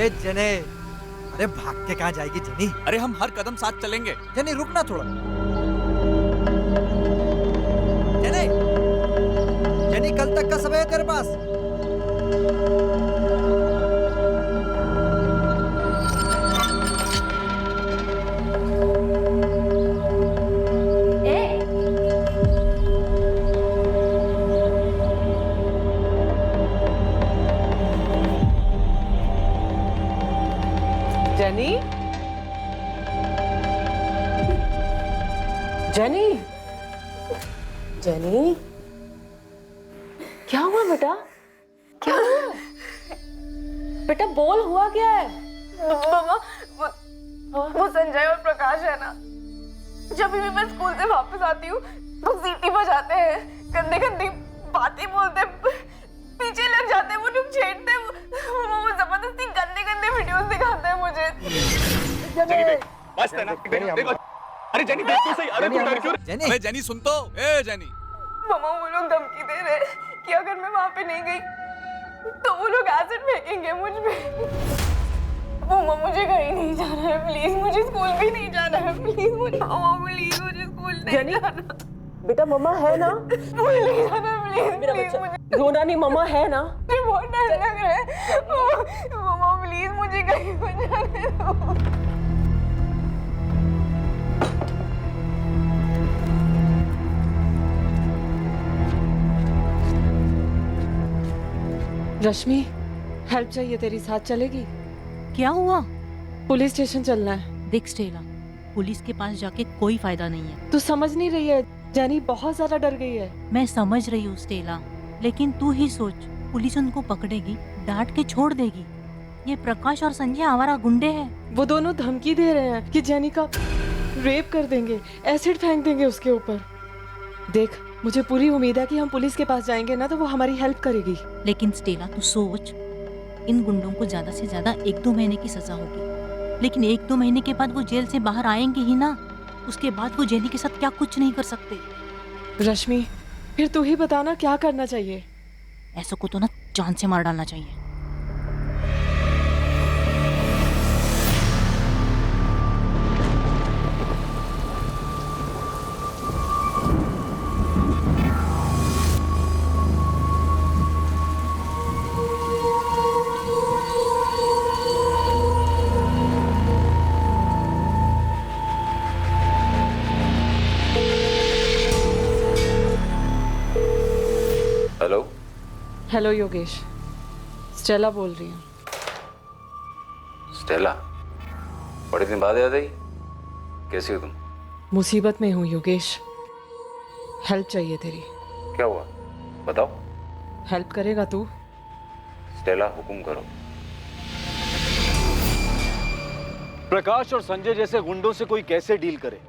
ए जने, अरे भाग के कहाँ जाएगी जनी? अरे हम हर कदम साथ चलेंगे। जनी रुकना थोड़ा। जनी, जनी कल तक का समय है तेरे पास। जेनी, जेनी, जेनी, क्या हुआ बेटा? क्या हुआ? बेटा बोल, हुआ क्या है? मामा, वो संजय और प्रकाश है ना, जब भी मैं स्कूल से वापस आती हूँ वो सीटी बजाते हैं, गंदी गंदी बातें बोलते हैं, पीछे लग जाते हैं, वो लोग छेड़ते हैं, वो जबरदस्ती गंदे गंदे वीडियोस दिखाते हैं मुझे। देखो, अरे जेनी देख तो सही। अरे जेनी, अरे जेनी सुन तो, ए जेनी। मामा वो लोग धमकी दे रहे हैं कि अगर मैं वहाँ पे नहीं गई तो वो लोग एसिड फेंकेंगे मुझ पे। मामा मुझे कहीं नहीं जाना है, प्लीज मुझे स्कूल भी नहीं जाना है, प्लीज मुझे, मामा प्लीज मुझे स्कूल नहीं जाना। बेटा मम्मा है ना? स्कूल नहीं जाना, प्लीज मेरा प्लीज बच्चा मुझे रोना नहीं, मम्मा है ना? मुझे बहुत डर लग रहा है। मामा प्लीज मुझे कहीं मत जाने दो। रश्मि, हेल्प चाहिए तेरी, साथ चलेगी? क्या हुआ? पुलिस स्टेशन चलना है। देख स्टेला, पुलिस के पास जाके कोई फायदा नहीं है। तू समझ नहीं रही है, जेनी बहुत ज्यादा डर गई है। मैं समझ रही हूँ स्टेला, लेकिन तू ही सोच, पुलिस उनको पकड़ेगी, डांट के छोड़ देगी। ये प्रकाश और संजय आवारा गुंडे हैं। वो दोनों धमकी दे रहे हैं कि जेनी का रेप कर देंगे, एसिड फेंक देंगे उसके ऊपर। देख, मुझे पूरी उम्मीद है कि हम पुलिस के पास जाएंगे ना तो वो हमारी हेल्प करेगी। लेकिन स्टेला तू सोच, इन गुंडों को ज्यादा से ज्यादा 1-2 महीने की सजा होगी, लेकिन 1-2 महीने के बाद वो जेल से बाहर आएंगे ही ना। उसके बाद वो जेनी के साथ क्या कुछ नहीं कर सकते। रश्मि, फिर तू ही बताना क्या करना चाहिए। ऐसा को तो ना जान से मार डालना चाहिए। हेलो हेलो योगेश, स्टेला बोल रही हूँ। स्टेला, बड़े दिन बाद याद आई। कैसी हो तुम? मुसीबत में हूँ योगेश, हेल्प चाहिए तेरी। क्या हुआ बताओ। हेल्प करेगा तू? स्टेला हुकुम करो। प्रकाश और संजय जैसे गुंडों से कोई कैसे डील करे,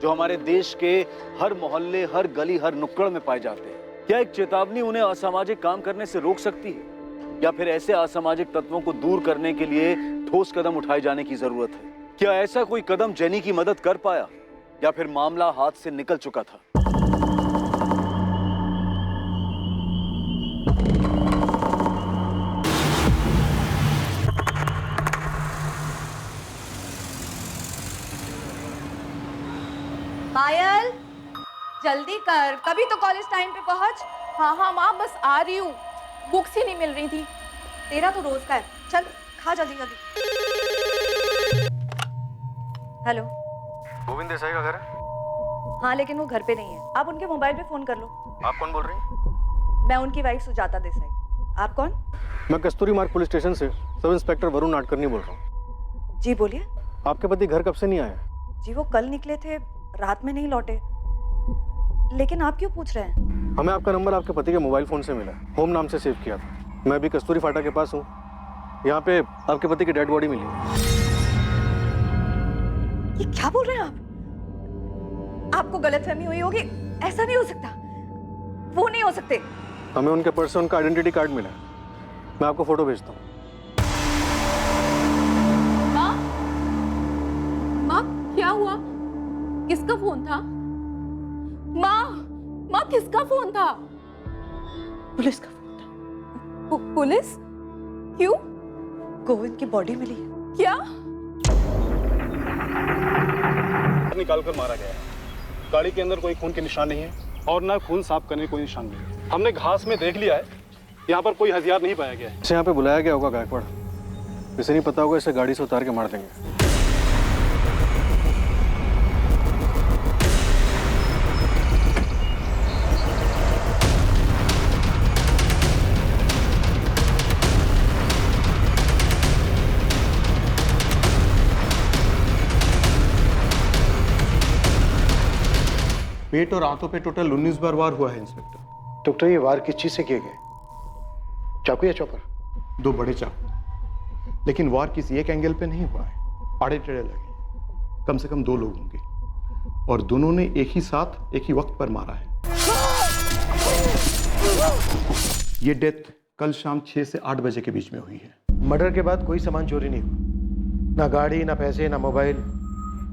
जो हमारे देश के हर मोहल्ले, हर गली, हर नुक्कड़ में पाए जाते हैं? क्या एक चेतावनी उन्हें असामाजिक काम करने से रोक सकती है, या फिर ऐसे असामाजिक तत्वों को दूर करने के लिए ठोस कदम उठाए जाने की जरूरत है? क्या ऐसा कोई कदम जेनी की मदद कर पाया, या फिर मामला हाथ से निकल चुका था? पायल जल्दी कर, कभी तो कॉलेज टाइम पे पहुंच। हाँ हाँ माँ, बस आ रही हूँ, बुक्स ही नहीं मिल रही थी। तेरा तो रोज का है, चल खा जल्दी जल्दी। हेलो, गोविंद देसाई का घर है? हाँ लेकिन वो घर पे नहीं है, आप उनके मोबाइल पे फोन कर लो। आप कौन बोल रही हैं? मैं उनकी वाइफ सुजाता देसाई। आप कौन? मैं कस्तूरी मार्ग पुलिस स्टेशन से सब इंस्पेक्टर वरुण नाडकर्णी बोल रहा हूँ। जी बोलिए। आपके पति घर कब से नहीं आए? जी वो कल निकले थे, रात में नहीं लौटे। लेकिन आप क्यों पूछ रहे हैं? हमें आपका नंबर आपके पति के मोबाइल फोन से मिला, होम नाम से सेव किया था। मैं अभी कस्तूरी फाटा के पास हूँ, यहाँ पे आपके पति की डेड बॉडी मिली। ये क्या बोल रहे हैं आप? आपको गलतफहमी हुई होगी, ऐसा नहीं हो सकता, वो नहीं हो सकते। हमें उनके पर्स से उनका आइडेंटिटी कार्ड मिला, मैं आपको फोटो भेजता हूँ। माँ, माँ क्या हुआ? किसका फोन था? माँ किसका फोन था? पुलिस का फोन था। पुलिस? क्यों? गोविंद की बॉडी मिली है। क्या? निकाल कर मारा गया है। गाड़ी के अंदर कोई खून के निशान नहीं है और ना खून साफ करने कोई निशान नहीं है। हमने घास में देख लिया है, यहाँ पर कोई हथियार नहीं पाया गया है। इसे यहाँ पे बुलाया गया होगा गायकवाड़, इसे नहीं पता होगा, इसे गाड़ी से उतार के मार देंगे। पेट और हाथों पे टोटल 19 बार वार हुआ है इंस्पेक्टर। डॉक्टर, ये वार किस चीज से किए गए? चाकू या चॉपर? 2 बड़े चाकू, लेकिन वार किसी एक एंगल पे नहीं हुआ है, आड़े टेढ़े लगे। कम से कम 2 लोग होंगे और दोनों ने एक ही साथ एक ही वक्त पर मारा है। ये डेथ कल शाम 6 से 8 बजे के बीच में हुई है। मर्डर के बाद कोई सामान चोरी नहीं हुआ, ना गाड़ी, ना पैसे, ना मोबाइल,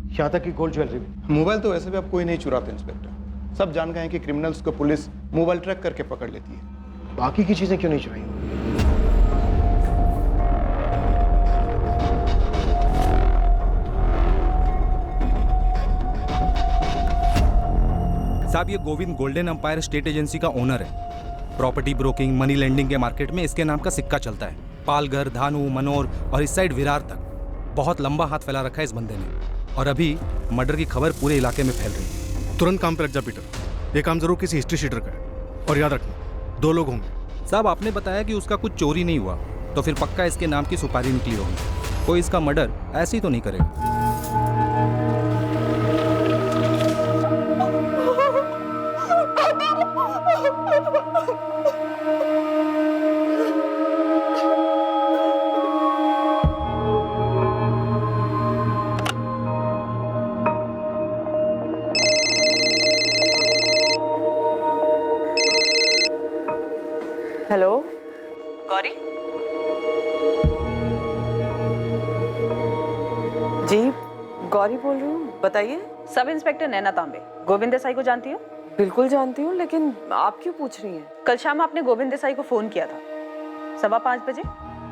यहाँ तक कि गोल्ड ज्वेलरी भी। मोबाइल तो वैसे भी अब कोई नहीं चुराते इंस्पेक्टर। सब जान गए हैं कि क्रिमिनल्स को पुलिस मोबाइल ट्रैक करके पकड़ लेती है। बाकी की चीजें क्यों नहीं चुराई? साहब, ये Govind golden empire state agency का ओनर है। प्रॉपर्टी ब्रोकिंग, मनी लेंडिंग के मार्केट में इसके नाम का सिक्का चलता है। पालघर, धानु, मनोर और इस साइड विरार तक बहुत लंबा हाथ फैला रखा है इस बंदे ने, और अभी मर्डर की खबर पूरे इलाके में फैल रही है। तुरंत काम पे लग जा पीटर, ये काम जरूर किसी हिस्ट्री शीटर का है। और याद रखना, 2 लोग होंगे। साहब, आपने बताया कि उसका कुछ चोरी नहीं हुआ, तो फिर पक्का इसके नाम की सुपारी निकली होगी। कोई इसका मर्डर ऐसे ही तो नहीं करेगा। हेलो गौरी जी, गौरी बोल रही हूँ, बताइए। सब इंस्पेक्टर नैना तांबे, गोविंद देसाई को जानती हो? बिल्कुल जानती हूँ, लेकिन आप क्यों पूछ रही हैं? कल शाम आपने गोविंद देसाई को फोन किया था 5:15 बजे।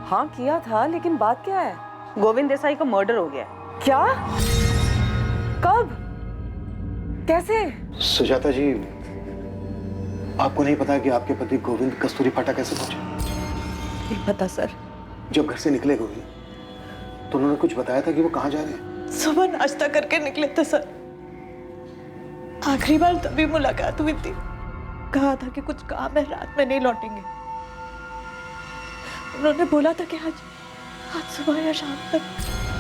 हाँ किया था, लेकिन बात क्या है? गोविंद देसाई का मर्डर हो गया। क्या? कब? कैसे? सुजाता जी, आपको नहीं पता कि आपके पति गोविंद कस्तूरी फाटा कैसे पहुंचे? नहीं पता सर। जब घर से निकले गोविंद, तो उन्होंने कुछ बताया था कि वो कहाँ जा रहे हैं? सुबह नाश्ता करके निकले थे सर। आखिरी बार तभी मुलाकात हुई थी। कहा था कि कुछ काम है, रात में नहीं लौटेंगे। उन्होंने बोला था कि आज सुबह या शाम तक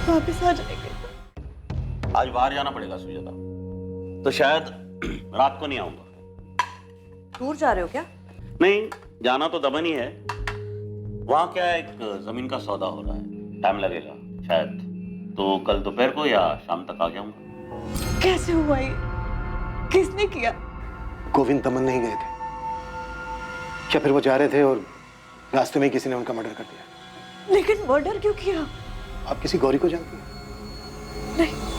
वापस आ जाएंगे। आज बाहर जाना पड़ेगा सुजाता, तो शायद रात को नहीं आऊंगा। दूर जा रहे हो क्या? नहीं, जाना तो दमन ही है। वहां क्या है, एक जमीन का सौदा हो रहा है, टाइम लगेगा शायद, तो कल दोपहर को या शाम तक आ जाऊंगा। कैसे हुआ ये? किसने किया? गोविंद दमन नहीं गए थे क्या? फिर वो जा रहे थे और रास्ते में किसी ने उनका मर्डर कर दिया। लेकिन मर्डर क्यों किया? आप किसी गौरी को जानती हैं? नहीं।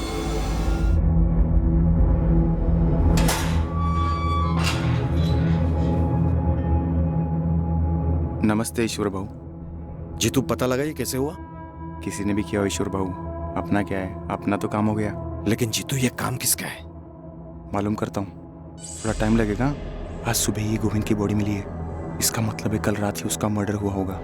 नमस्ते ईश्वर भाऊ जी। तू पता लगा ये कैसे हुआ? किसी ने भी किया हो ईश्वर भाऊ, अपना क्या है, अपना तो काम हो गया। लेकिन जीतू, ये काम किसका है? मालूम करता हूँ, थोड़ा टाइम लगेगा। आज सुबह ही गोविंद की बॉडी मिली है, इसका मतलब है कल रात ही उसका मर्डर हुआ होगा।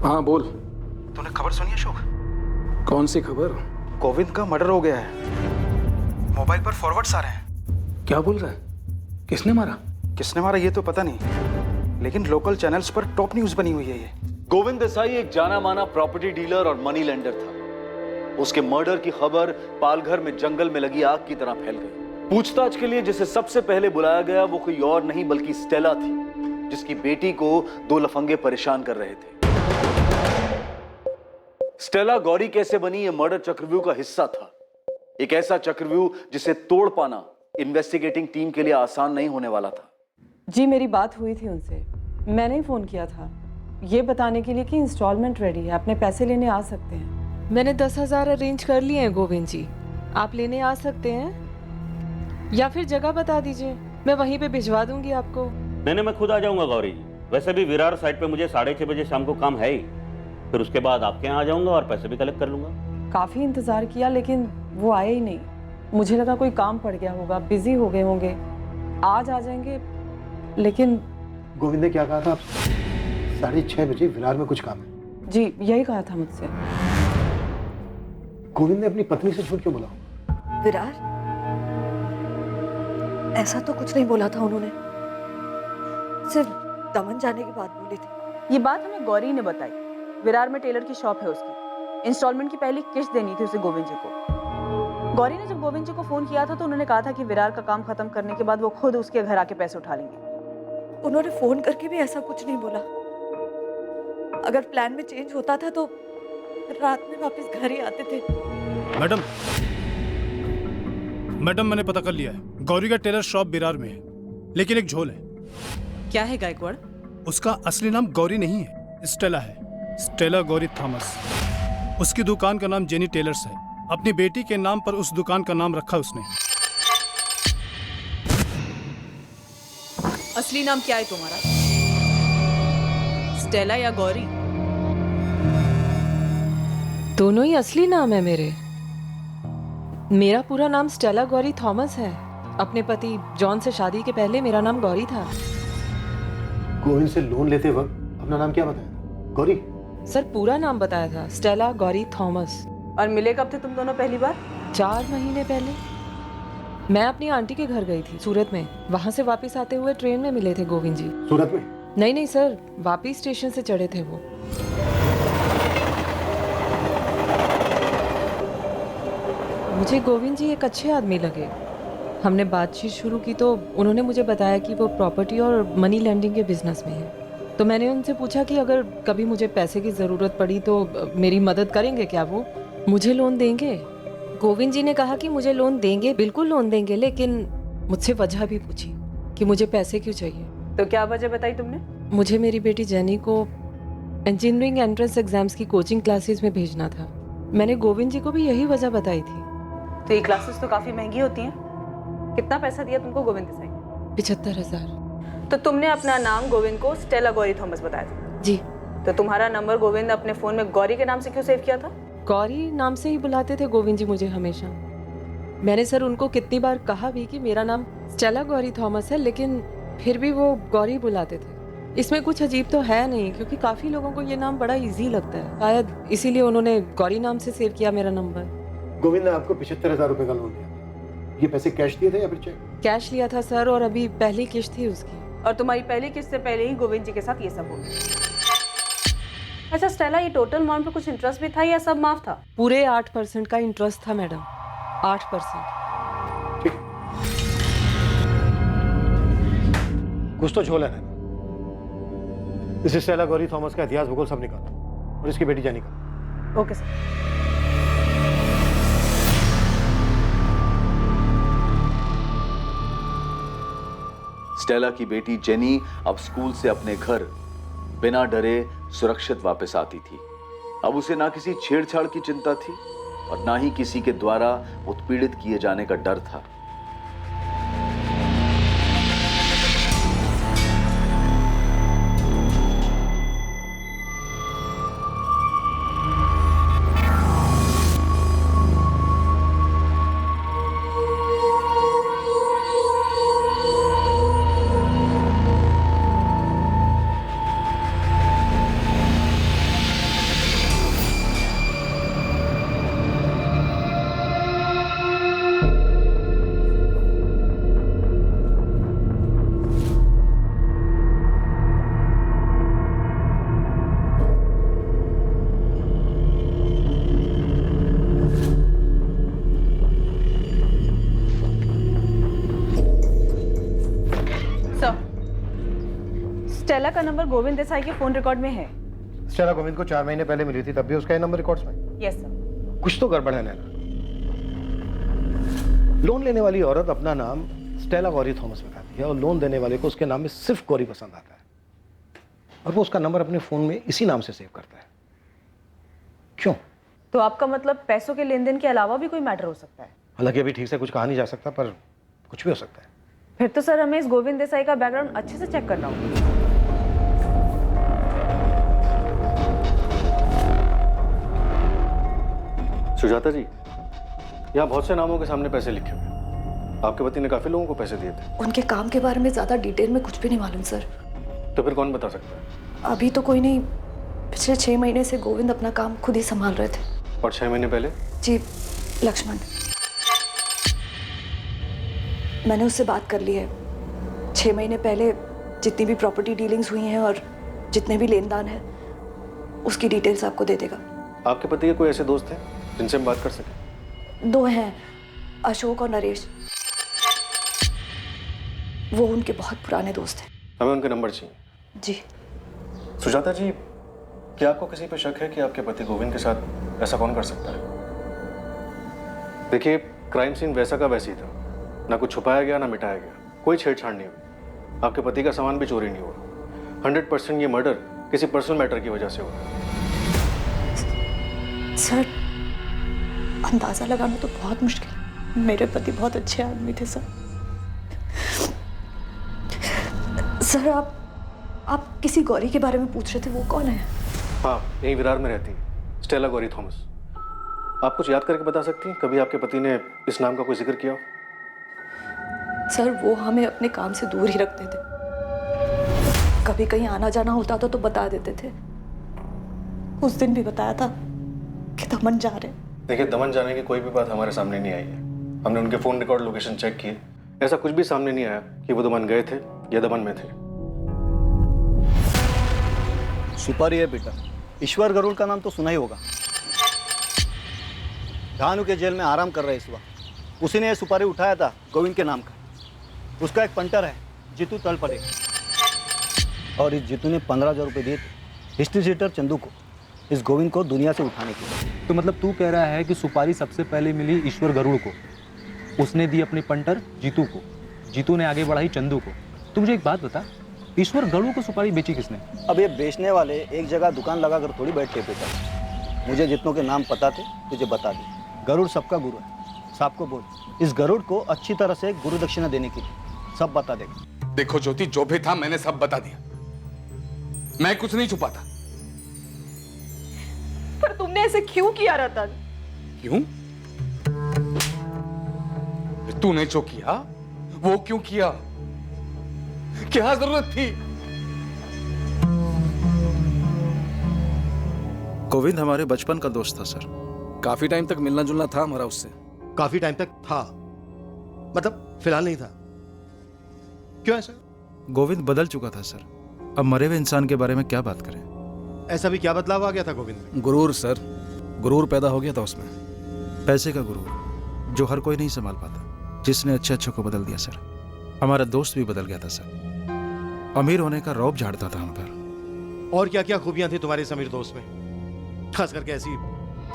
हाँ बोल। तूने खबर सुनी अशोक? कौन सी खबर? गोविंद का मर्डर हो गया है। मोबाइल पर फॉरवर्ड्स आ रहे हैं। क्या बोल रहा है? किसने मारा? किसने मारा ये तो पता नहीं, लेकिन लोकल चैनल्स पर टॉप न्यूज बनी हुई है ये। गोविंद देसाई एक जाना माना प्रॉपर्टी डीलर और मनी लेंडर था। उसके मर्डर की खबर पालघर में जंगल में लगी आग की तरह फैल गई। पूछताछ के लिए जिसे सबसे पहले बुलाया गया वो कोई और नहीं बल्कि स्टेला थी, जिसकी बेटी को 2 लफंगे परेशान कर रहे थे। स्टेला गौरी कैसे बनी ये मर्डर चक्रव्यूह का हिस्सा था। एक ऐसा चक्रव्यूह जिसे तोड़ पाना इन्वेस्टिगेटिंग टीम के लिए आसान नहीं होने वाला था। जी मेरी बात हुई थी उनसे, मैंने ही फ़ोन किया था ये बताने के लिए कि इंस्टॉलमेंट रेडी है, अपने पैसे लेने आ सकते हैं। मैंने 10,000 अरेंज कर लिए हैं गोविंद जी, आप लेने आ सकते हैं या फिर जगह बता दीजिए, मैं वहीं पे भिजवा दूंगी आपको। मैं खुद आ जाऊंगा गौरी जी। वैसे भी विरार साइड पे मुझे 6:30 बजे शाम को काम है ही, फिर उसके बाद आपके यहाँ आ जाऊंगा और पैसे भी कलेक्ट कर लूंगा। काफ़ी इंतज़ार किया लेकिन वो आए ही नहीं, मुझे लगा कोई काम पड़ गया होगा, बिजी हो गए होंगे, आज आ जाएंगे। लेकिन गोविंद ने क्या कहा था आपसे? 6:30 बजे विरार में कुछ काम है। जी यही कहा था मुझसे। गोविंद ने अपनी पत्नी से झूठ क्यों बोला? विरार? ऐसा तो कुछ नहीं बोला था उन्होंने, सिर्फ दमन जाने की बात बोली थी। ये बात हमें गौरी ने बताई। विरार में टेलर की शॉप है उसकी, इंस्टॉलमेंट की पहली किस्त देनी थी उसे गोविंद जी को। गौरी ने जब गोविंद जी को फोन किया था तो उन्होंने कहा था कि विरार का काम खत्म करने के बाद वो खुद उसके घर आके पैसे उठा लेंगे। उन्होंने फोन करके भी ऐसा कुछ नहीं बोला। अगर प्लान में चेंज होता था तो रात में वापस घर ही आते थे। मैडम मैंने पता कर लिया है, गौरी का टेलर शॉप विरार में है, लेकिन एक झोल है। क्या है गायकवाड़? उसका असली नाम गौरी नहीं है, स्टेला है, स्टेला गौरी थॉमस। उसकी दुकान का नाम जेनी टेलर्स है। अपनी बेटी के नाम पर उस दुकान का नाम रखा उसने। असली नाम क्या है तुम्हारा? स्टेला या गौरी? दोनों ही असली नाम है मेरे। मेरा पूरा नाम स्टेला गौरी थॉमस है। अपने पति जॉन से शादी के पहले मेरा नाम गौरी था। गोविंद से लोन लेते वक्त अपना नाम क्या बताया? गौरी? सर पूरा नाम बताया था, स्टेला गौरी थॉमस। और मिले कब थे तुम दोनों पहली बार? 4 महीने पहले। मैं अपनी आंटी के घर गई थी सूरत में, वहां से वापस आते हुए ट्रेन में मिले थे गोविंद जी। सूरत में? नहीं सर, वापस स्टेशन से चढ़े थे वो। मुझे गोविंद जी एक अच्छे आदमी लगे। हमने बातचीत शुरू की तो उन्होंने मुझे बताया कि वो प्रॉपर्टी और मनी लैंडिंग के बिजनेस में है। तो मैंने उनसे पूछा कि अगर कभी मुझे पैसे की ज़रूरत पड़ी तो मेरी मदद करेंगे क्या? वो मुझे लोन देंगे। गोविंद जी ने कहा कि मुझे लोन देंगे, बिल्कुल लोन देंगे, लेकिन मुझसे वजह भी पूछी कि मुझे पैसे क्यों चाहिए। तो क्या वजह बताई तुमने? मुझे मेरी बेटी जेनी को इंजीनियरिंग एंट्रेंस एग्जाम्स की कोचिंग क्लासेस में भेजना था। मैंने गोविंद जी को भी यही वजह बताई थी। तो ये क्लासेस तो काफी महंगी होती हैं। कितना पैसा दिया तुमको गोविंद देसाई? 75,000। तो तुमने अपना नाम गोविंद को स्टेला गौरी थॉमस बताया था? जी। तो तुम्हारा नंबर गोविंद ने अपने फोन में गौरी के नाम से क्यों सेव किया था? गौरी नाम से ही बुलाते थे गोविंद जी मुझे हमेशा। मैंने सर उनको कितनी बार कहा भी कि मेरा नाम स्टेला गौरी थॉमस है, लेकिन फिर भी वो गौरी बुलाते थे। इसमें कुछ अजीब तो है नहीं, क्योंकि काफी लोगों को ये नाम बड़ा इजी लगता है, शायद इसीलिए उन्होंने गौरी नाम से सेव किया मेरा नंबर। गोविंद ने आपको 75,000 रुपए का लोन दिया। ये पैसे कैश दिए थे या फिर चेक? कैश लिया था सर, और अभी पहली किस्त थी उसकी। और तुम्हारी पहली किस्त से पहले ही गोविंद जी के साथ ये सब हो गया। अच्छा स्टेला, ये टोटल अमाउंट पे कुछ इंटरेस्ट भी था या सब माफ था? पूरे 8% का इंटरेस्ट था मैडम, 8%। कुछ तो झोल है ना। इस स्टेला गौरी थॉमस का इतिहास भूगोल सब निकालो और इसकी बेटी जेनी का। Okay sir. स्टेला की बेटी जेनी अब स्कूल से अपने घर बिना डरे सुरक्षित वापस आती थी। अब उसे ना किसी छेड़छाड़ की चिंता थी और ना ही किसी के द्वारा उत्पीड़ित किए जाने का डर था। स्टेला का नंबर गोविंद देसाई के फोन रिकॉर्ड में है। स्टेला गोविंद को 4 महीने पहले मिली थी, तब भी उसका ये नंबर रिकॉर्ड्स में। Yes sir. कुछ तो गड़बड़ है नैना। लोन लेने वाली औरत अपना नाम स्टेला गौरी थॉमस बताती है और लोन देने वाले को उसके नाम में सिर्फ गौरी पसंद आता है, और वो उसका नंबर अपने फोन में इसी नाम से सेव करता है। क्यों? तो आपका मतलब पैसों के लेन देन के अलावा भी कोई मैटर हो सकता है? हालांकि अभी ठीक से कुछ कहा नहीं जा सकता, पर कुछ भी हो सकता है। फिर तो सर हमें इस गोविंद देसाई का बैकग्राउंड अच्छे से चेक करना होगा। सुजाता जी, यहाँ बहुत से नामों के सामने पैसे लिखे हुए हैं। आपके पति ने काफी लोगों को पैसे दिए थे। उनके काम के बारे में ज्यादा डिटेल में कुछ भी नहीं मालूम सर। तो फिर कौन बता सकता है? अभी तो कोई नहीं। पिछले 6 महीने से गोविंद अपना काम खुद ही संभाल रहे थे। और 6 महीने पहले? जी, लक्ष्मण। मैंने उससे बात कर ली है। 6 महीने पहले जितनी भी प्रॉपर्टी डीलिंग्स हुई हैं और जितने भी लेन देन है, उसकी डिटेल्स आपको दे देगा। आपके पति के कोई ऐसे दोस्त हैं जिनसे हम बात कर सकें? 2 हैं, अशोक और नरेश। वो उनके बहुत पुराने दोस्त हैं। हमें उनके नंबर चाहिए। जी। सुजाता जी, क्या आपको किसी पे शक है कि आपके पति गोविंद के साथ ऐसा कौन कर सकता है? देखिए, क्राइम सीन वैसा का वैसी था, ना कुछ छुपाया गया ना मिटाया गया, कोई छेड़छाड़ नहीं हुई, आपके पति का सामान भी चोरी नहीं हुआ। 100% ये मर्डर किसी पर्सनल मैटर की वजह से हुआ। सर, अंदाजा लगाना तो बहुत मुश्किल है। मेरे पति बहुत अच्छे आदमी थे सर। सर, आप किसी गौरी के बारे में पूछ रहे थे, वो कौन है? हाँ, यहीं विरार में रहती है, स्टेला गौरी थॉमस। आप कुछ याद करके बता सकती हैं कभी आपके पति ने इस नाम का कोई जिक्र किया हो? सर, वो हमें अपने काम से दूर ही रखते थे। कभी कहीं आना जाना होता था तो बता देते थे। उस दिन भी बताया था कि दमन जा रहे। देखिए, दमन जाने की कोई भी बात हमारे सामने नहीं आई है। हमने उनके फोन रिकॉर्ड लोकेशन चेक किए, ऐसा कुछ भी सामने नहीं आया कि वो दमन गए थे या दमन में थे। सुपारी है बेटा। ईश्वर गरुड़ का नाम तो सुना ही होगा। धानु के जेल में आराम कर रहे इस वक्त। उसी ने ये सुपारी उठाया था गोविंद के नाम का। उसका एक पंटर है जीतू तलपड़े, और इस जीतू ने 15,000 रुपये दिए थे हिस्ट्री शीटर चंदू को इस गोविंद को दुनिया से उठाने के लिए। तो मतलब तू कह रहा है कि सुपारी सबसे पहले मिली ईश्वर गरुड़ को, उसने दी अपने पंटर जीतू को, जीतू ने आगे बढ़ाई चंदू को। तू मुझे एक बात बता, ईश्वर गरुड़ को सुपारी बेची किसने? अब ये बेचने वाले एक जगह दुकान लगा कर थोड़ी बैठते बेटा। मुझे जितनों के नाम पता थे तुझे बता दे। गरुड़ सबका गुरु है, सबको बोल इस गरुड़ को अच्छी तरह से गुरु दक्षिणा देने के लिए, सब बता देगा। देखो ज्योति, जो भी था मैंने सब बता दिया। मैं कुछ नहीं छुपाता। पर तुमने ऐसे क्यों किया रतन? क्यों? तूने जो किया वो क्यों किया? क्या जरूरत थी? गोविंद हमारे बचपन का दोस्त था सर। काफी टाइम तक मिलना जुलना था हमारा उससे। काफी टाइम तक था मतलब फिलहाल नहीं था। क्यों ऐसा? गोविंद बदल चुका था सर। अब मरे हुए इंसान के बारे में क्या बात करें? ऐसा भी क्या बदलाव आ गया था गोविंद में? गुरूर सर, गुरूर पैदा हो गया था उसमें। पैसे का गुरूर जो हर कोई नहीं संभाल पाता, जिसने अच्छे अच्छे को बदल दिया सर। हमारा दोस्त भी बदल गया था सर। अमीर होने का रौब झाड़ता था हम पर। और क्या क्या खूबियां थी तुम्हारे समीर दोस्त में, खास करके ऐसी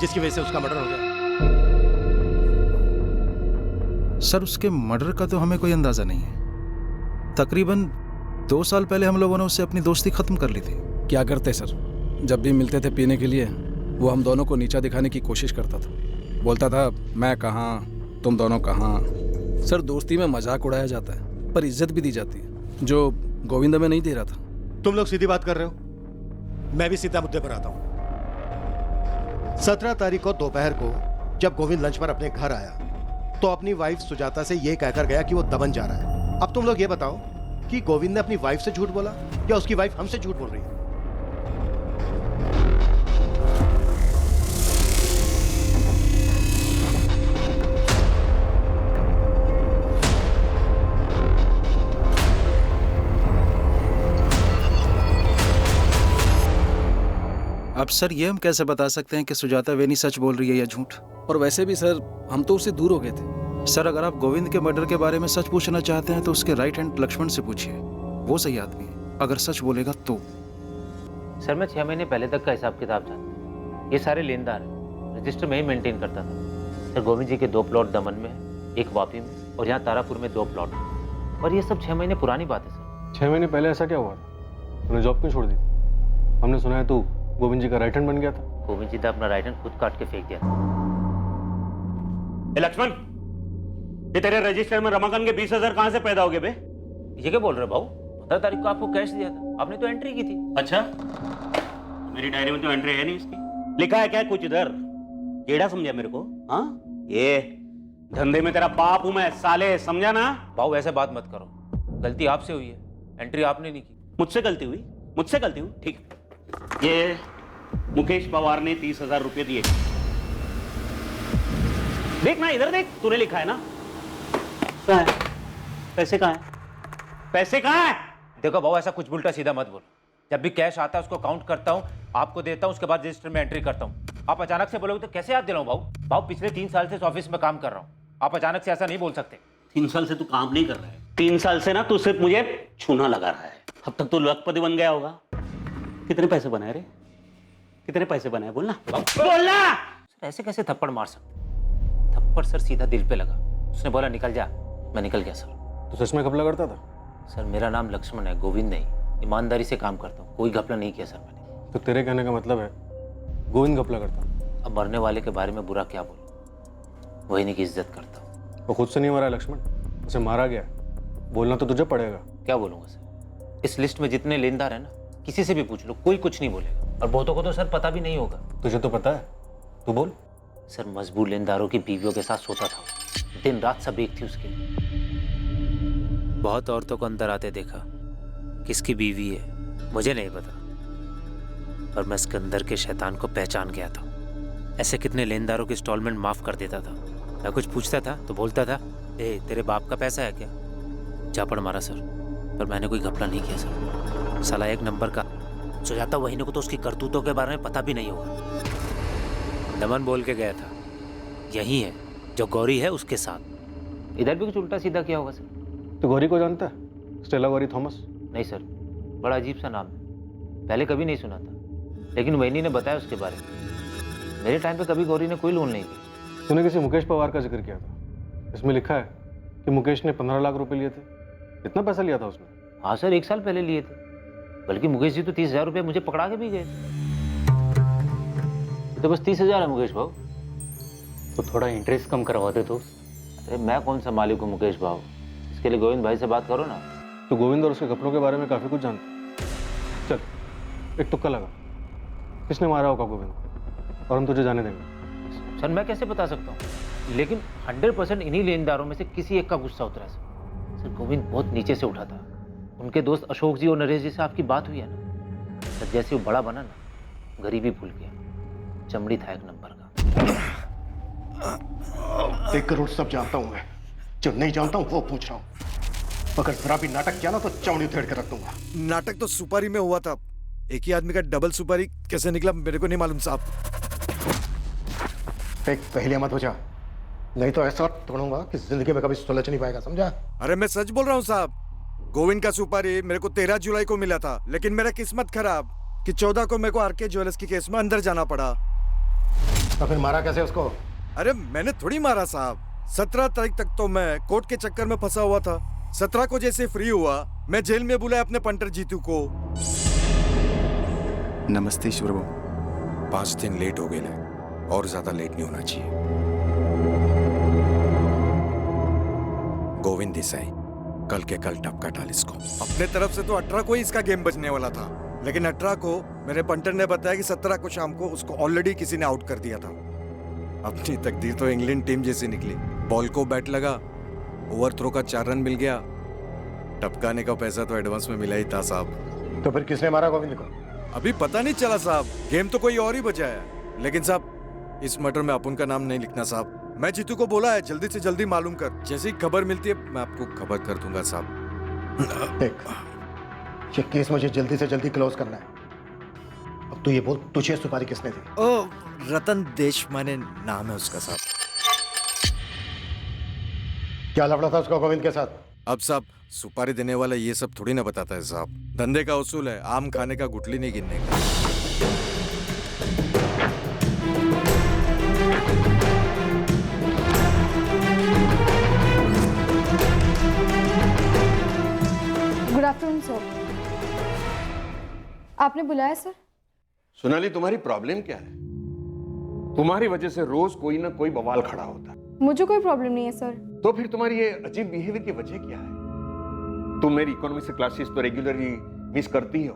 जिसकी वजह से उसका मर्डर हो गया? सर, उसके मर्डर का तो हमें कोई अंदाजा नहीं है। तकरीबन 2 साल पहले हम लोगों ने उससे अपनी दोस्ती खत्म कर ली थी। क्या करते सर, जब भी मिलते थे पीने के लिए वो हम दोनों को नीचा दिखाने की कोशिश करता था। बोलता था मैं कहाँ, तुम दोनों कहाँ। सर, दोस्ती में मजाक उड़ाया जाता है पर इज्जत भी दी जाती है, जो गोविंद में नहीं दे रहा था। तुम लोग सीधी बात कर रहे हो, मैं भी सीधा मुद्दे पर आता हूं। 17 तारीख को दोपहर को जब गोविंद लंच पर अपने घर आया तो अपनी वाइफ सुजाता से यह कहकर गया कि वो दमन जा रहा है। अब तुम लोग ये बताओ कि गोविंद ने अपनी वाइफ से झूठ बोला या उसकी वाइफ हमसे झूठ बोल रही है? अब सर, ये हम कैसे बता सकते हैं कि सुजाता वेनी सच बोल रही है या झूठ? और वैसे भी सर, हम तो उससे दूर हो गए थे। सर, अगर आप गोविंद के मर्डर के बारे में सच पूछना चाहते हैं तो उसके राइट हैंड लक्ष्मण से पूछिए, वो सही आदमी है। अगर सच बोलेगा तो। सर मैं 6 महीने पहले तक का हिसाब किताब जानता हूँ। ये सारे लेनदार हैं, रजिस्टर में ही मेंटेन करता था। सर गोविंद जी के 2 प्लॉट दमन में है, एक वापी में और यहाँ तारापुर में 2 प्लॉट हैं। और ये सब 6 महीने पुरानी बात है सर। 6 महीने पहले ऐसा क्या हुआ था? तूने जॉब क्यों छोड़ दी थी? हमने सुना है तू गोविंद जी का राइट हैंड बन गया था। गोविंद जी ने अपना राइट हैंड खुद काट के फेंक दिया था। लक्ष्मण, ये तेरे रजिस्टर में रमाकांत के 20,000 कहाँ से पैदा हो गए बे? ये क्या बोल रहे हो भाऊ? 15 तारीख को आपको कैश दिया था, आपने तो एंट्री की थी। अच्छा, मेरी डायरी में तो एंट्री है नहीं इसकी। लिखा है क्या कुछ इधर? केड़ा समझा मेरे को? हाँ, ये धंधे में तेरा बाप हूं मैं साले, समझा ना? भाऊ ऐसे बात मत करो, गलती आपसे हुई है, एंट्री आपने नहीं की। मुझसे गलती हुई? मुझसे गलती हुई? ठीक है। ये मुकेश पवार ने 30,000 रुपए दिए। देख ना, इधर देख, तूने लिखा है ना। कहाँ है पैसे? कहाँ है पैसे? कहाँ है? देखो भाऊ ऐसा कुछ उल्टा सीधा मत बोल। जब भी कैश आता है उसको काउंट करता हूँ, आपको देता हूँ, उसके बाद रजिस्टर में एंट्री करता हूँ। आप अचानक से बोलोगे तो कैसे याद दिलाऊं भाऊ? भाऊ पिछले 3 साल से इस ऑफिस में काम कर रहा हूँ, आप अचानक से ऐसा नहीं बोल सकते। 3 साल से तू काम नहीं कर रहा है। 3 साल से ना तू सिर्फ मुझे छूना लगा रहा है। अब तक तू लखपति बन गया होगा। कितने पैसे बनाए रे? कितने पैसे बनाए? बोलना बोलना। सर ऐसे कैसे थप्पड़ मार सकते? थप्पड़ सर सीधा दिल पे लगा। उसने बोला निकल जा, मैं निकल गया सर। तो सच में घपला करता था? सर मेरा नाम लक्ष्मण है, गोविंद नहीं। ईमानदारी से काम करता हूँ, कोई घपला नहीं किया सर मैंने। तो तेरे कहने का मतलब है गोविंद घपला करता? अब मरने वाले के बारे में बुरा क्या बोलूं? वही नहीं की इज्जत करता हूँ। वो खुद से नहीं मरा है लक्ष्मण, उसे मारा गया। बोलना तो तुझे पड़ेगा। क्या बोलूंगा सर? इस लिस्ट में जितने लेनदार है ना, किसी से भी पूछ लो, कोई कुछ नहीं बोलेगा। और बहुतों को तो सर पता भी नहीं होगा। तुझे तो पता है, तू बोल। सर मजबूर लेनदारों की बीवियों के साथ सोता था, दिन रात सब एक थी उसकी। बहुत औरतों को अंदर आते देखा, किसकी बीवी है मुझे नहीं पता, पर मैं सिकंदर के शैतान को पहचान गया था। ऐसे कितने लेनदारों की इंस्टॉलमेंट माफ कर देता था। मैं कुछ पूछता था तो बोलता था, ए तेरे बाप का पैसा है क्या? झापड़ मारा सर, पर मैंने कोई घपला नहीं किया सर। साला 1 नंबर का सुजाता वहीने को तो उसकी करतूतों के बारे में पता भी नहीं होगा। दमन बोल के गया था, यही है जो गौरी है उसके साथ। इधर भी कुछ उल्टा सीधा किया होगा सर। तो गौरी को जानता है? Stella Gauri Thomas? नहीं सर, बड़ा अजीब सा नाम है, पहले कभी नहीं सुना था, लेकिन वैनी ने बताया उसके बारे में। मेरे टाइम पे कभी गौरी ने कोई लोन नहीं दी। तूने किसी मुकेश पवार का जिक्र किया था, इसमें लिखा है कि मुकेश ने 15 लाख रुपए लिए थे। कितना पैसा लिया था उसने? हाँ सर, 1 साल पहले लिए थे, बल्कि मुकेश जी तो 30,000 रुपये मुझे पकड़ा के भी गए थे। तो बस 30,000 है मुकेश भाव, तो थोड़ा इंटरेस्ट कम करवाते तो। अरे मैं कौन सा मालिक हूँ मुकेश भाव, इसके लिए गोविंद भाई से बात करो ना। तो गोविंद और उसके कपड़ों के बारे में काफी कुछ जानता। चल एक तुक्का लगा, किसने मारा होगा गोविंद को, और हम तुझे जाने देंगे। सर मैं कैसे बता सकता हूँ, लेकिन 100% इन्हीं लेनदारों में से किसी एक का गुस्सा उतरा है सर। गोविंद बहुत नीचे से उठा था। उनके दोस्त अशोक जी और नरेश जी से आपकी बात हुई है ना सर, जैसे वो बड़ा बना ना, गरीबी भूल गया, चमड़ी था 1 नंबर का। 1 करोड़ सब जानता हूं मैं, जो नहीं जानता हूं वो पूछ रहा हूं। अगर जरा भी नाटक किया ना तो चमड़ी उधेड़ के रख दूंगा। नाटक तो सुपारी में हुआ था, एक ही आदमी का डबल सुपारी कैसे निकला मेरे को नहीं मालूम साहब। एक पहले मत हो जा, नहीं तो ऐसा तोड़ूंगा कि जिंदगी में कभी सुलझ नहीं पाएगा, समझा? अरे मैं सच बोल रहा हूँ साहब, गोविंद का सुपारी मेरे को 13 जुलाई को मिला था, लेकिन मेरा किस्मत खराब कि 14 को मेरे को आरके ज्वेलर्स की केस में अंदर जाना पड़ा। तो फिर मारा कैसे उसको? अरे मैंने थोड़ी मारा साहब, 17 तारीख तक तो मैं कोर्ट के चक्कर में फंसा हुआ था। 17 को जैसे फ्री हुआ, मैं जेल में बुलाया अपने पंटर जीतू को। नमस्ते ईश्वर बाबू, 5 दिन लेट हो गए और ज्यादा लेट नहीं होना चाहिए। गोविंद देसाई, कल के कल टपका डाल इसको। अपने तरफ से तो 18 को ही इसका गेम बचने वाला था, लेकिन 18 को मेरे पंटर ने बताया कि 17 को शाम को उसको ऑलरेडी किसी ने आउट कर दिया था। अपनी तकदीर तो इंग्लैंड टीम जैसी निकली। बॉल को बैट लगा, ओवरथ्रो का 4 रन मिल गया, टपकाने का पैसा तो एडवांस में मिला ही था साहब। तो फिर किसने मारा गोविंद को? अभी पता नहीं चला साहब, गेम तो कोई और ही बचा है। लेकिन साहब इस मैटर में अपन का नाम नहीं लिखना साहब। मैं जीतू को बोला है जल्दी से जल्दी मालूम कर, जैसी खबर मिलती है मैं आपको खबर कर दूंगा साहब। देख, ये केस मुझे जल्दी से जल्दी क्लोज करना है। अब तू ये बोल, तुझे सुपारी किसने दी? ओ, रतन देशमाने नाम है उसका साहब। क्या लफड़ा था उसका गोविंद के साथ? अब साहब सुपारी देने वाला ये सब थोड़ी ना बताता है साहब। धंधे का उसूल है, आम खाने का गुठली नहीं गिनने का। Good afternoon sir. आपने बुलाया सर? सोनाली, तुम्हारी प्रॉब्लम क्या है? तुम्हारी वजह से रोज कोई ना कोई बवाल खड़ा होता है। मुझे कोई प्रॉब्लम नहीं है सर। तो फिर तुम्हारी ये अजीब बिहेवियर की वजह क्या है? तुम मेरी इकोनॉमी से क्लासेस तो रेगुलरली मिस करती हो,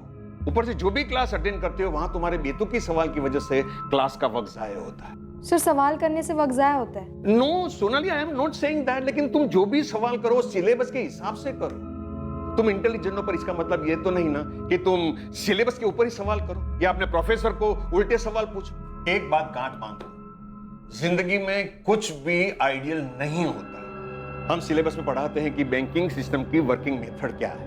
ऊपर से जो भी क्लास अटेंड करते हो वहां तुम्हारे बेतुकी सवाल की वजह से क्लास का वक्त जाया होता है। सर सवाल करने से वक्त जाया होता है? No Sonali, I am not saying that, लेकिन तुम जो भी सवाल करो सिलेबस के हिसाब से करो। तुम इंटेलिजेंट हो, पर इसका मतलब ये तो नहीं ना कि तुम सिलेबस के ऊपर ही सवाल करो या अपने प्रोफेसर को उल्टे सवाल पूछो। एक बात गांठ बांधो, जिंदगी में कुछ भी आइडियल नहीं होता। हम सिलेबस में पढ़ाते हैं कि बैंकिंग सिस्टम की वर्किंग मेथड क्या है,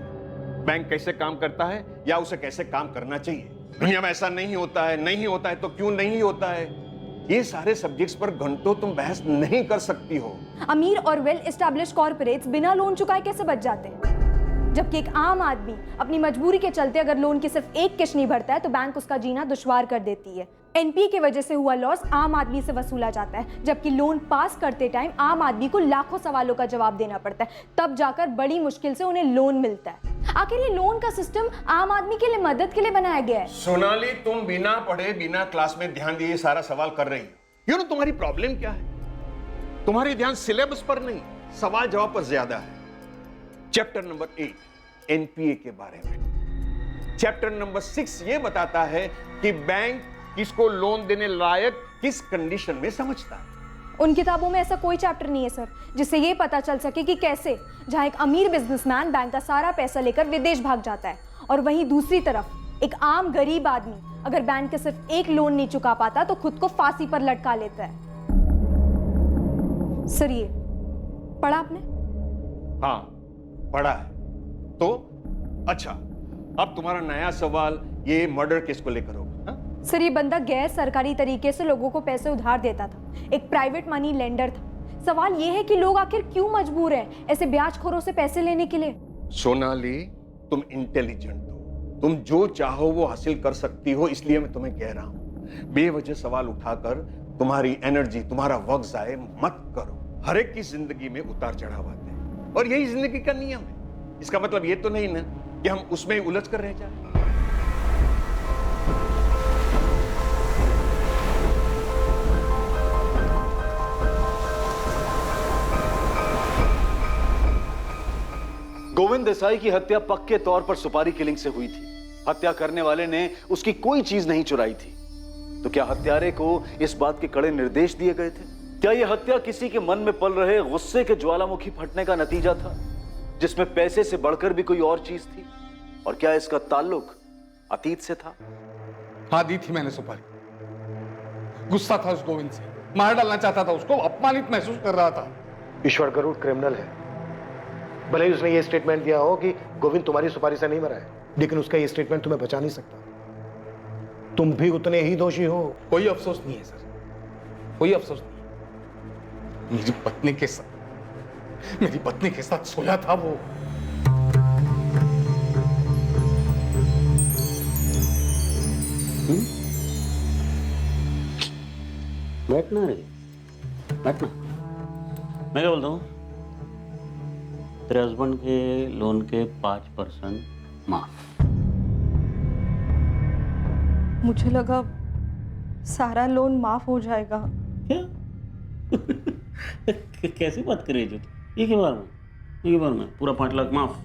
बैंक कैसे काम करता है या उसे कैसे काम करना चाहिए। दुनिया में ऐसा नहीं होता है, नहीं होता है तो क्यों नहीं होता है, ये सारे सब्जेक्ट्स पर घंटों तुम बहस नहीं कर सकती हो। अमीर और वेल एस्टैब्लिश कॉर्पोरेट्स बिना लोन चुकाए कैसे बच जाते हैं, जबकि एक आम आदमी अपनी मजबूरी के चलते अगर लोन की सिर्फ एक किश्त नहीं भरता है तो बैंक उसका जीना दुश्वार कर देती है। एनपीए की वजह से हुआ लॉस आम आदमी से वसूला जाता है, जबकि लोन पास करते टाइम आम आदमी को लाखों सवालों का जवाब देना पड़ता है, तब जाकर बड़ी मुश्किल से उन्हें लोन मिलता है। आखिर ये लोन का सिस्टम आम आदमी के लिए मदद के लिए बनाया गया है। सोनाली, तुम बिना पढ़े बिना क्लास में ध्यान दिए सारा सवाल कर रही हो। यू नो तुम्हारी प्रॉब्लम क्या है? तुम्हारी ध्यान सिलेबस पर नहीं, सवाल जवाब पर ज्यादा है। चैप्टर नंबर 8 एनपीए के बारे में, चैप्टर नंबर 6 ये बताता है कि बैंक किसको लोन देने लायक किस कंडीशन में समझता है। उन किताबों में ऐसा कोई चैप्टर नहीं है सर जिससे ये पता चल सके कि कैसे जहां एक अमीर बिजनेसमैन बैंक का सारा पैसा लेकर विदेश भाग जाता है और वहीं दूसरी तरफ एक आम गरीब आदमी अगर बैंक के सिर्फ एक लोन नहीं चुका पाता तो खुद को फांसी पर लटका लेता है। सर ये पढ़ा आपने? हाँ पढ़ा है। तो अच्छा, अब तुम्हारा नया सवाल ये मर्डर केस को लेकर होगा। सर ये बंदा गैर सरकारी तरीके से लोगों को पैसे उधार देता था, एक प्राइवेट मनी लेंडर था। सवाल ये है कि लोग आखिर क्यों मजबूर हैं ऐसे ब्याजखोरों से पैसे लेने के लिए? सोनाली, तुम इंटेलिजेंट हो, तुम जो चाहो वो हासिल कर सकती हो, इसलिए मैं तुम्हें कह रहा हूं बेवजह सवाल उठाकर तुम्हारी एनर्जी, तुम्हारा वक्त जाए मत करो। हर एक की जिंदगी में उतार चढ़ाव आते हैं और यही जिंदगी का नियम है। इसका मतलब ये तो नहीं ना कि हम उसमें उलझ कर रह जाए। गोविंद देसाई की हत्या पक्के तौर पर सुपारी किलिंग से हुई थी। हत्या करने वाले ने उसकी कोई चीज नहीं चुराई थी। तो क्या हत्यारे को इस बात के कड़े निर्देश दिए गए थे? क्या यह हत्या किसी के मन में पल रहे गुस्से के ज्वालामुखी फटने का नतीजा था, जिसमें पैसे से बढ़कर भी कोई और चीज थी? और क्या इसका ताल्लुक अतीत से था? हाँ, दी थी मैंने सुपारी। गुस्सा था उस गोविंद से, मार डालना चाहता था उसको, अपमानित महसूस कर रहा था। ईश्वर गरुड़ क्रिमिनल है। भले ही उसने ये स्टेटमेंट दिया हो कि गोविंद तुम्हारी सुपारी से नहीं मरा है, लेकिन उसका ये स्टेटमेंट तुम्हें बचा नहीं सकता। तुम भी उतने ही दोषी हो। कोई अफसोस नहीं है सर, कोई अफसोस नहीं। मेरी पत्नी के साथ सोया था वो। बैठना रे, बैठना। मैं क्या बोलता हूँ, तेरे हस्बैंड के लोन के 5% माफ। मुझे लगा सारा लोन माफ हो जाएगा। कैसी बात कर रही है तू? ये के बार में पूरा 5 लाख माफ?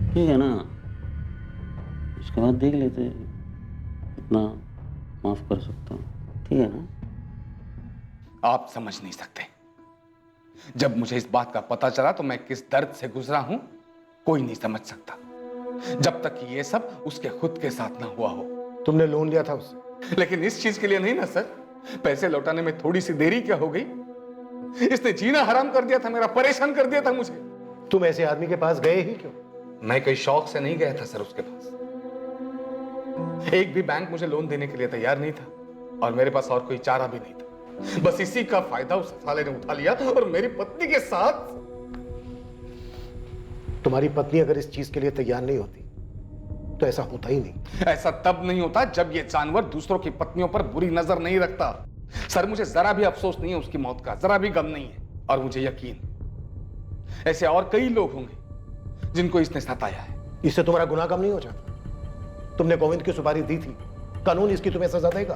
ठीक है ना, इसके बाद देख लेते हैं कितना माफ कर सकता हूँ। ठीक है ना? आप समझ नहीं सकते, जब मुझे इस बात का पता चला तो मैं किस दर्द से गुजरा हूं कोई नहीं समझ सकता, जब तक कि ये सब उसके खुद के साथ ना हुआ हो। तुमने लोन लिया था उससे? लेकिन इस चीज के लिए नहीं ना सर। पैसे लौटाने में थोड़ी सी देरी क्या हो गई? इसने जीना हराम कर दिया था मेरा, परेशान कर दिया था मुझे। तुम ऐसे आदमी के पास गए ही क्यों? मैं कोई शौक से नहीं गया था सर उसके पास। एक भी बैंक मुझे लोन देने के लिए तैयार नहीं था और मेरे पास और कोई चारा भी नहीं था। बस इसी का फायदा उस साले ने उठा लिया और मेरी पत्नी के साथ। तुम्हारी पत्नी अगर इस चीज के लिए तैयार नहीं होती तो ऐसा होता ही नहीं। ऐसा तब नहीं होता जब ये जानवर दूसरों की पत्नियों पर बुरी नजर नहीं रखता। सर, मुझे जरा भी अफसोस नहीं है उसकी मौत का, जरा भी गम नहीं है। और मुझे यकीन ऐसे और कई लोग होंगे जिनको इसने सताया है। इससे तुम्हारा गुनाह कम नहीं हो जाता। तुमने गोविंद की सुपारी दी थी, कानून इसकी तुम्हें सजा देगा।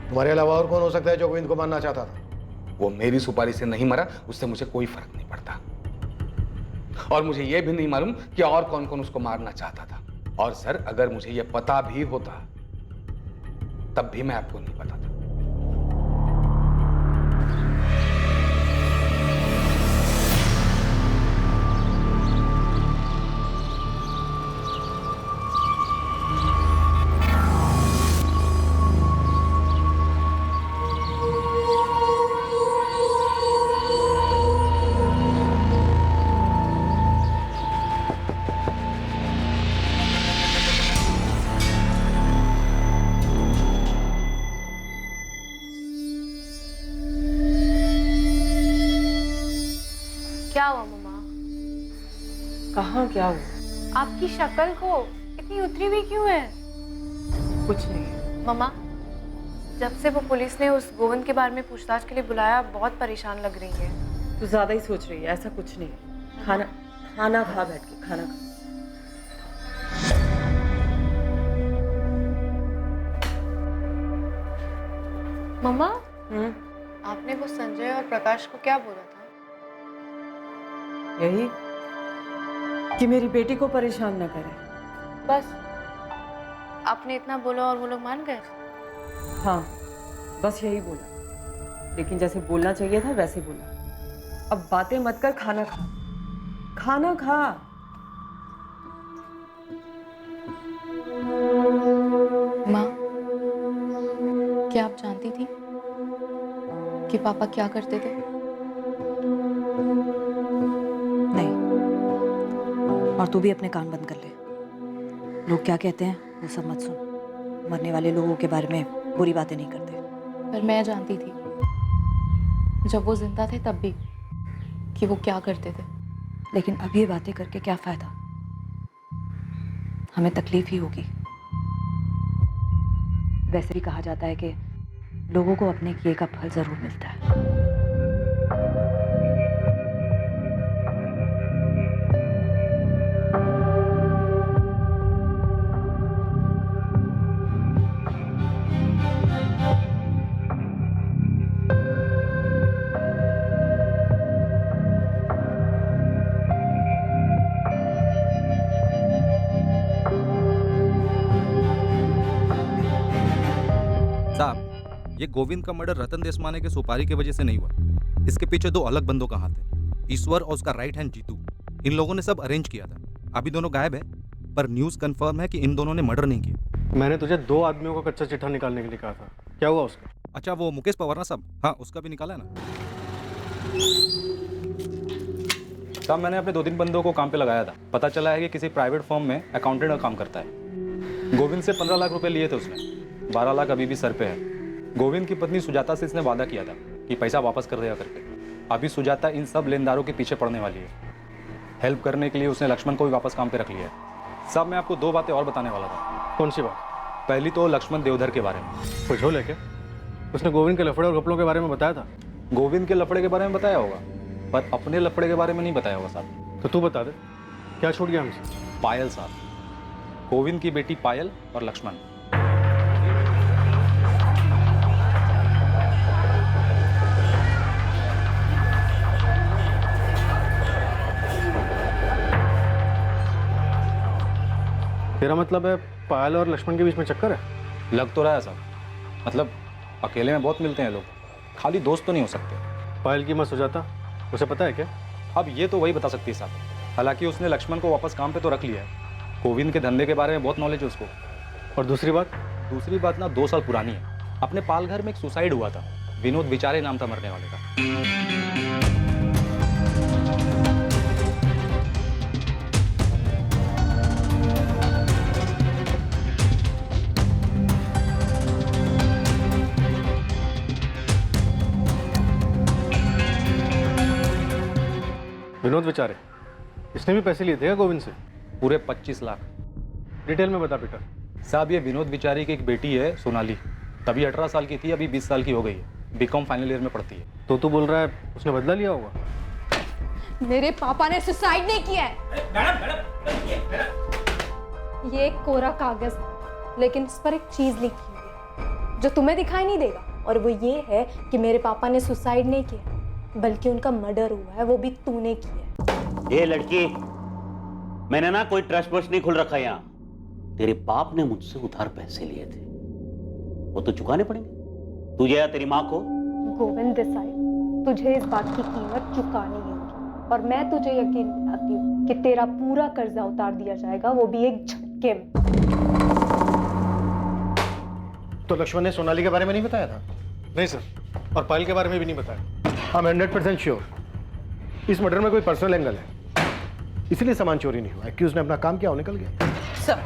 तुम्हारे अलावा और कौन हो सकता है जो गोविंद को मारना चाहता था? वो मेरी सुपारी से नहीं मरा, उससे मुझे कोई फर्क नहीं पड़ता। और मुझे यह भी नहीं मालूम कि और कौन कौन उसको मारना चाहता था। और सर, अगर मुझे यह पता भी होता तब भी मैं आपको नहीं बताता। क्या हुआ मम्मा? कहाँ क्या हुआ? आपकी शक्ल को इतनी उतरी हुई क्यों है? कुछ नहीं। मम्मा, जब से वो पुलिस ने उस गोविंद के बारे में पूछताछ के लिए बुलाया, बहुत परेशान लग रही है। तू ज्यादा ही सोच रही है, ऐसा कुछ नहीं। खाना खाना खा, बैठ के खाना खा। मम्मा, आपने वो संजय और प्रकाश को क्या बोला था? यही कि मेरी बेटी को परेशान ना करे। बस आपने इतना बोला और वो लोग मान गए? हाँ, बस यही बोला, लेकिन जैसे बोलना चाहिए था वैसे बोला। अब बातें मत कर, खाना खा। खाना खा। माँ, क्या आप जानती थी कि पापा क्या करते थे? नहीं, और तू भी अपने कान बंद कर ले। लोग क्या कहते हैं वो सब मत सुन। मरने वाले लोगों के बारे में बुरी बातें नहीं करते। पर मैं जानती थी जब वो जिंदा थे तब भी कि वो क्या करते थे। लेकिन अब ये बातें करके क्या फायदा? हमें तकलीफ ही होगी। वैसे भी कहा जाता है कि लोगों को अपने किए का फल जरूर मिलता है। साहब, ये गोविंद का मर्डर रतन देशमाने के सुपारी की वजह से नहीं हुआ। इसके पीछे दो अलग बंदों का हाथ है, ईश्वर और उसका राइट हैंड जीतू। इन लोगों ने सब अरेंज किया था। अभी दोनों गायब है, पर न्यूज कंफर्म है कि इन दोनों ने मर्डर नहीं किया। मैंने तुझे 2 आदमियों का कच्चा चिट्ठा निकालने के लिए कहा था, क्या हुआ उसका? अच्छा, वो मुकेश पवार ना साहब? हाँ, उसका भी निकाला है ना साहब। मैंने अपने 2-3 बंदों को काम पे लगाया था। पता चला है कि किसी प्राइवेट फर्म में अकाउंटेंट का काम करता है। गोविंद से 15 लाख रुपए लिए थे उसने, 12 लाख अभी भी सर पे है। गोविंद की पत्नी सुजाता से इसने वादा किया था कि पैसा वापस कर देगा करके। अभी सुजाता इन सब लेनदारों के पीछे पड़ने वाली है। हेल्प करने के लिए उसने लक्ष्मण को भी वापस काम पे रख लिया है। साहब, मैं आपको 2 बातें और बताने वाला था। कौन सी बात? पहली तो लक्ष्मण देवधर के बारे में। कुछ हो लेके उसने गोविंद के लफड़े और घपलों के बारे में बताया था। गोविंद के लफड़े के बारे में बताया होगा, पर अपने लफड़े के बारे में नहीं बताया होगा साहब। तो तू बता दे, क्या छूट गया हमसे? पायल साहब, गोविंद की बेटी पायल और लक्ष्मण। तेरा मतलब है पायल और लक्ष्मण के बीच में चक्कर है? लग तो रहा है साहब। मतलब अकेले में बहुत मिलते हैं लोग, खाली दोस्त तो नहीं हो सकते। पायल की माँ सुजाता, उसे पता है क्या? अब ये तो वही बता सकती है साहब। हालांकि उसने लक्ष्मण को वापस काम पे तो रख लिया है। गोविंद के धंधे के बारे में बहुत नॉलेज है उसको। और दूसरी बात? दूसरी बात ना 2 साल पुरानी है। अपने पालघर में एक सुसाइड हुआ था, विनोद विचारे नाम था मरने वाले का। विनोद बेचारे, इसने भी पैसे लिए थे क्या गोविंद से? पूरे 25 लाख। डिटेल में बता बेटा। साहब, ये विनोद बिचारी की एक बेटी है सोनाली, तभी 18 साल की थी, अभी 20 साल की हो गई है, बीकॉम फाइनल ईयर में पढ़ती है। तो तू बोल रहा है उसने बदला लिया होगा? मेरे पापा ने सुसाइड नहीं किया है। ये एक कोरा कागज है, लेकिन इस पर एक चीज लिखी हुई है जो तुम्हें दिखाई नहीं देगा, और वो ये है कि मेरे पापा ने सुसाइड नहीं किया, बल्कि उनका मर्डर हुआ है, वो भी तूने किया। ये लड़की, मैंने ना कोई ट्रस्ट वस्ट नहीं खुल रखा यहाँ। तेरे बाप ने मुझसे उधार पैसे लिए थे, वो तो चुकाने पड़ेंगे, तुझे या तेरी माँ को। गोविंद देसाई, तुझे इस बात की कीमत चुकानी होगी, और मैं तुझे यकीन दिलाती हूँ कि तेरा पूरा कर्जा उतार दिया जाएगा, वो भी एक झटके में। तो लक्ष्मण ने सोनाली के बारे में नहीं बताया था? नहीं सर, और पायल के बारे में भी नहीं बताया। I'm 100% श्योर इस मर्डर में कोई पर्सनल एंगल है, इसलिए सामान चोरी नहीं हुआ। एक्यूज ने अपना काम किया और निकल गया। सर,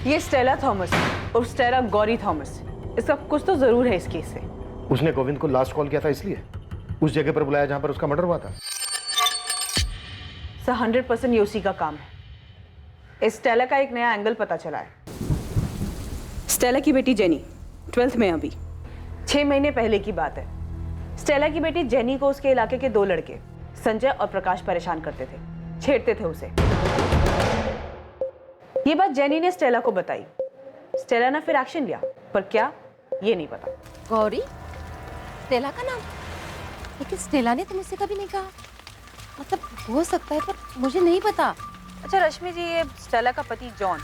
ये स्टेला थॉमस और स्टेला गौरी थॉमस, इसका कुछ तो जरूर है इस केस से। उसने गोविंद को लास्ट कॉल किया था, इसलिए उस जगह पर बुलाया जहां पर उसका मर्डर हुआ था। सर, 100% ये उसी का काम है। इस स्टेला का एक नया एंगल पता चला है। स्टेला की बेटी जेनी 12th में अभी 6 महीने पहले की बात है। स्टेला की बेटी जेनी को उसके इलाके के 2 लड़के संजय और प्रकाश परेशान करते थे, छेड़ते थे उसे। ये बात जेनी ने स्टेला को बताई। स्टेला ने फिर एक्शन लिया, पर क्या ये नहीं पता। गौरी, स्टेला का नाम? लेकिन स्टेला ने तो मुझसे कभी नहीं कहा। मतलब हो सकता है, पर मुझे नहीं पता। अच्छा रश्मि जी, ये स्टेला का पति जॉन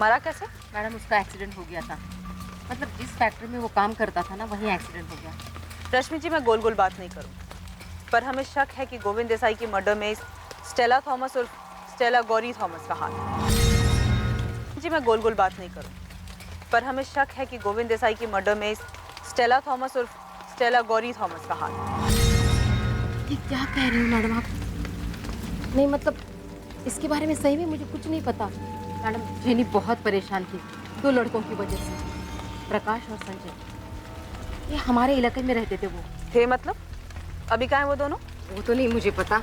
मरा कैसे? मैडम, उसका एक्सीडेंट हो गया था। मतलब जिस फैक्ट्री में वो काम करता था ना, वहीं एक्सीडेंट हो गया। रश्मि जी, मैं गोल गोल बात नहीं करूं, पर हमें शक है कि गोविंद देसाई की मर्डर में स्टेला थॉमस और स्टेला गौरी थॉमस का हाथ है। जी, मैं गोल गोल बात नहीं करूं, पर हमें शक है कि गोविंद देसाई की मर्डर में स्टेला थॉमस और स्टेला गौरी थॉमस का हाथ है। ये क्या कह रही हो मैडम आप? नहीं मतलब इसके बारे में सही में मुझे कुछ नहीं पता। मैडम, जेनी बहुत परेशान थी 2 लड़कों की वजह से, प्रकाश और संजय। ये हमारे इलाके में रहते थे। वो थे मतलब? अभी कहाँ हैं वो दोनों? वो तो नहीं मुझे पता,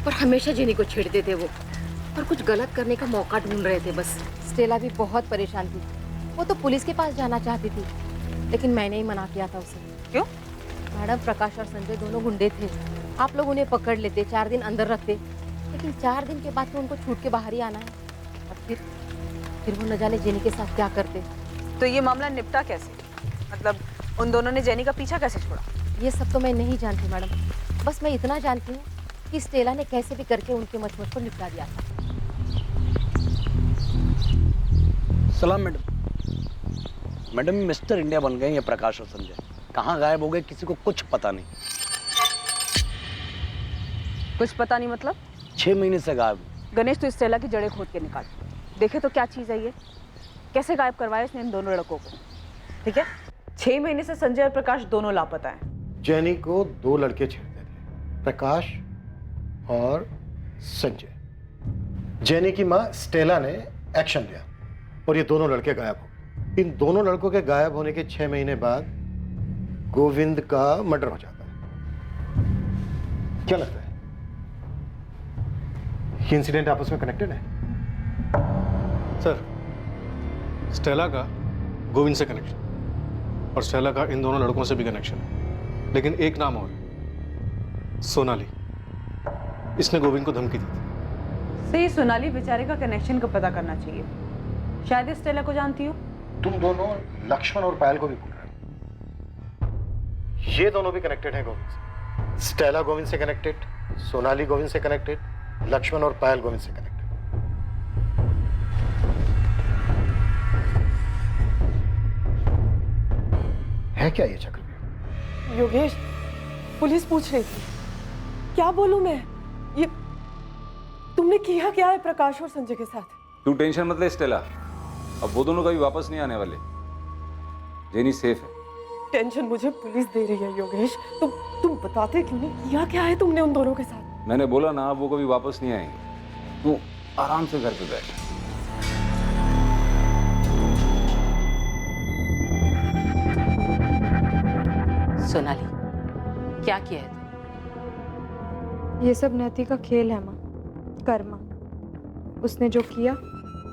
पर हमेशा जेनी को छेड़ते थे वो, और कुछ गलत करने का मौका ढूंढ रहे थे बस। स्टेला भी बहुत परेशान थी। वो तो पुलिस के पास जाना चाहती थी, लेकिन मैंने ही मना किया था उसे। क्यों? मैडम, प्रकाश और संजय दोनों गुंडे थे। आप लोग उन्हें पकड़ लेते, 4 दिन अंदर रखते, लेकिन 4 दिन के बाद तो उनको छूट के बाहर ही आना है। और फिर वो न जाने जेनी के साथ क्या करते। तो ये मामला निपटा कैसे? मतलब उन दोनों ने जेनी का पीछा कैसे छोड़ा? ये सब तो मैं नहीं जानती मैडम, बस मैं इतना जानती हूँ कि स्टेला ने कैसे भी करके उनके मचमच को निपटा दिया था। सलाम मैडम। मैडम, मिस्टर इंडिया बन गए ये प्रकाश और संजय। कहाँ गायब हो गए किसी को कुछ पता नहीं। कुछ पता नहीं मतलब? 6 महीने से गायब। गणेश, तो स्टेला की जड़ें खोद के निकाल, देखे तो क्या चीज़ है ये। कैसे गायब करवाया इसने इन दोनों लड़कों को? ठीक है, 6 महीने से संजय और प्रकाश दोनों लापता हैं। जेनी को 2 लड़के छेड़ते थे, प्रकाश और संजय। जेनी की मां स्टेला ने एक्शन लिया और ये दोनों लड़के गायब हो गए। इन दोनों लड़कों के गायब होने के 6 महीने बाद गोविंद का मर्डर हो जाता है। क्या लगता है, ये इंसिडेंट आपस में कनेक्टेड है? सर, स्टेला का गोविंद से कनेक्शन और स्टेला का इन दोनों लड़कों से भी कनेक्शन है, लेकिन एक नाम और है, सोनाली। इसने गोविंद को धमकी दी थी। सही, सोनाली बेचारे का कनेक्शन का पता करना चाहिए। शायद स्टेला को जानती हो। तुम दोनों लक्ष्मण और पायल को भी भूल रहे हो। ये दोनों भी कनेक्टेड हैं गोविंद से। स्टेला गोविंद से कनेक्टेड, सोनाली गोविंद से कनेक्टेड, लक्ष्मण और पायल गोविंद से कनेक्टेड। है क्या ये चक्रव्यूह? योगेश, पुलिस पूछ रही थी। क्या बोलूं मैं? ये तुमने किया क्या है प्रकाश और संजय के साथ? तू टेंशन मत ले स्टेला, अब वो दोनों कभी वापस नहीं आने वाले। जेनी सेफ है। टेंशन मुझे पुलिस दे रही है योगेश। तुम बताते क्यों नहीं? किया क्या है तुमने उन दोनों के साथ? मैंने बोला ना, वो कभी वापस नहीं आएंगे। तू आराम से घर पे बैठ। सोनाली, क्या किया है? ये सब नियति का खेल है माँ, कर्मा। उसने जो किया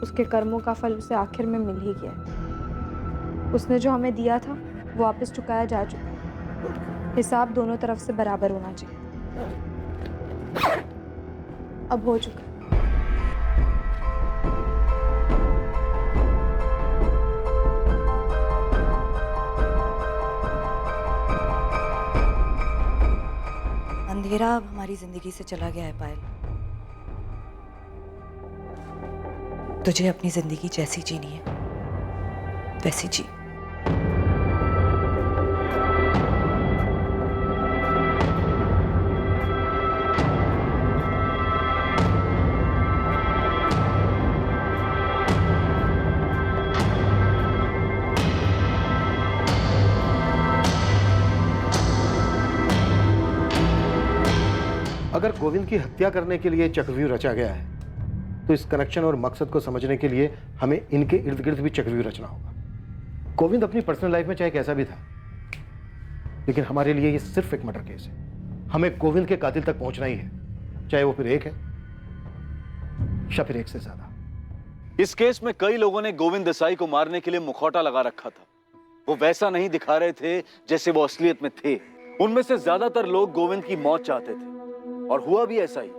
उसके कर्मों का फल उसे आखिर में मिल ही गया है। उसने जो हमें दिया था वो वापस चुकाया जा चुका है। हिसाब दोनों तरफ से बराबर होना चाहिए। अब हो चुका। अंधेरा अब हमारी जिंदगी से चला गया है पायल। तुझे अपनी जिंदगी जैसी जीनी है वैसी जी। अगर गोविंद की हत्या करने के लिए चक्रव्यूह रचा गया है तो इस कनेक्शन और मकसद को समझने के लिए हमें इनके इर्द गिर्द भी चक्रव्यूह रचना होगा। गोविंद अपनी पर्सनल लाइफ में चाहे कैसा भी था, लेकिन हमारे लिए ये सिर्फ एक मर्डर केस है। हमें गोविंद के कातिल तक पहुंचना ही है, चाहे वो फिर एक है या फिर एक से ज्यादा। इस केस में कई लोगों ने गोविंद देसाई को मारने के लिए मुखौटा लगा रखा था। वो वैसा नहीं दिखा रहे थे जैसे वो असलियत में थे। उनमें से ज्यादातर लोग गोविंद की मौत चाहते थे और हुआ भी ऐसा ही।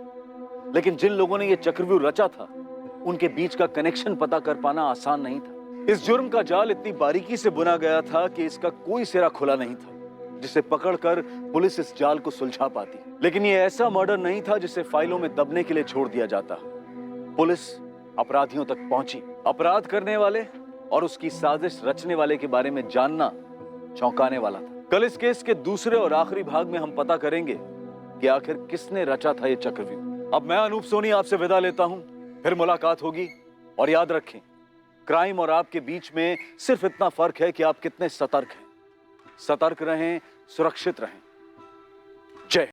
लेकिन जिन लोगों ने यह चक्रव्यूह रचा था उनके बीच का कनेक्शन पता कर पाना आसान नहीं था। इस जुर्म का जाल इतनी बारीकी से बुना गया था कि इसका कोई सिरा खुला नहीं था जिसे पकड़कर पुलिस इस जाल को सुलझा पाती। लेकिन यह ऐसा मर्डर नहीं था जिसे फाइलों में दबने के लिए छोड़ दिया जाता। पुलिस अपराधियों तक पहुंची। अपराध करने वाले और उसकी साजिश रचने वाले के बारे में जानना चौंकाने वाला था। कल इस केस के दूसरे और आखिरी भाग में हम पता करेंगे कि आखिर किसने रचा था ये चक्रव्यूह। अब मैं अनूप सोनी आपसे विदा लेता हूं, फिर मुलाकात होगी। और याद रखें, क्राइम और आपके बीच में सिर्फ इतना फर्क है कि आप कितने सतर्क हैं। सतर्क रहें, सुरक्षित रहें।